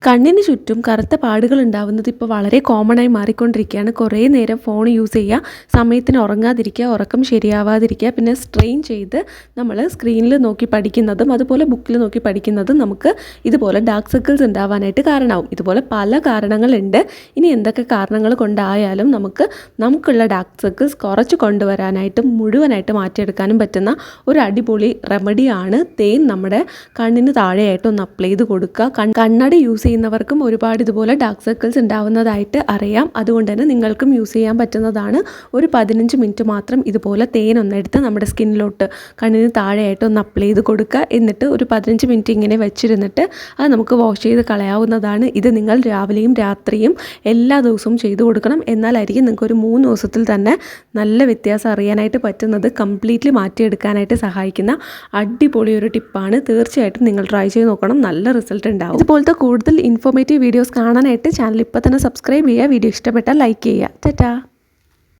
കണ്ണിന് ചുറ്റും കറുത്ത പാടുകൾ ഉണ്ടാവുന്നത് ഇപ്പോൾ വളരെ കോമൺ ആയി മാറിക്കൊണ്ടിരിക്കുകയാണ്. കുറേ നേരം ഫോൺ യൂസ് ചെയ്യുക, സമയത്തിന് ഉറങ്ങാതിരിക്കുക, ഉറക്കം ശരിയാവാതിരിക്കുക, പിന്നെ സ്ട്രെയിൻ ചെയ്ത് നമ്മൾ സ്ക്രീനിൽ നോക്കി പഠിക്കുന്നതും അതുപോലെ ബുക്കിൽ നോക്കി പഠിക്കുന്നതും നമുക്ക് ഇതുപോലെ ഡാർക്ക് സർക്കിൾസ് ഉണ്ടാവാനായിട്ട് കാരണമാവും. ഇതുപോലെ പല കാരണങ്ങളുണ്ട്. ഇനി എന്തൊക്കെ കാരണങ്ങൾ കൊണ്ടായാലും നമുക്കുള്ള ഡാർക്ക് സർക്കിൾസ് കുറച്ച് കൊണ്ടുവരാനായിട്ടും മുഴുവനായിട്ട് മാറ്റിയെടുക്കാനും പറ്റുന്ന ഒരു അടിപൊളി റെമഡിയാണ് തേൻ. നമ്മുടെ കണ്ണിന് താഴെയായിട്ട് ഒന്ന് അപ്ലൈ ചെയ്ത് കൊടുക്കുക. കണ്ണട യൂസ് ചെയ്യുന്നവർക്കും ഒരുപാട് ഇതുപോലെ ഡാർക്ക് സർക്കിൾസ് ഉണ്ടാവുന്നതായിട്ട് അറിയാം. അതുകൊണ്ട് തന്നെ നിങ്ങൾക്കും യൂസ് ചെയ്യാൻ പറ്റുന്നതാണ്. ഒരു 15 മിനിറ്റ് മാത്രം ഇതുപോലെ തേൻ ഒന്നെടുത്ത് നമ്മുടെ സ്കിന്നിലോട്ട് കണ്ണിന് താഴെയായിട്ട് ഒന്ന് അപ്ലൈ ചെയ്ത് കൊടുക്കുക. എന്നിട്ട് ഒരു 15 മിനിറ്റ് ഇങ്ങനെ വെച്ചിരുന്നിട്ട് അത് നമുക്ക് വാഷ് ചെയ്ത് കളയാവുന്നതാണ്. ഇത് നിങ്ങൾ രാവിലെയും രാത്രിയും എല്ലാ ദിവസവും ചെയ്തു കൊടുക്കണം. എന്നാലായിരിക്കും നിങ്ങൾക്ക് ഒരു 3 ദിവസത്തിൽ തന്നെ നല്ല വ്യത്യാസം അറിയാനായിട്ട് പറ്റുന്നത്. കംപ്ലീറ്റ്ലി മാറ്റിയെടുക്കാനായിട്ട് സഹായിക്കുന്ന അടിപൊളി ഒരു ടിപ്പാണ്. തീർച്ചയായിട്ടും നിങ്ങൾ ട്രൈ ചെയ്ത് നോക്കണം. നല്ല റിസൾട്ട് ഉണ്ടാവും. ഇതുപോലത്തെ കൂടുതൽ ഇൻഫോർമേറ്റീവ് വീഡിയോസ് കാണാനായിട്ട് ചാനൽ ഇപ്പോൾ തന്നെ സബ്സ്ക്രൈബ് ചെയ്യുക. വീഡിയോ ഇഷ്ടപ്പെട്ടാൽ ലൈക്ക് ചെയ്യുക. ടാറ്റാ.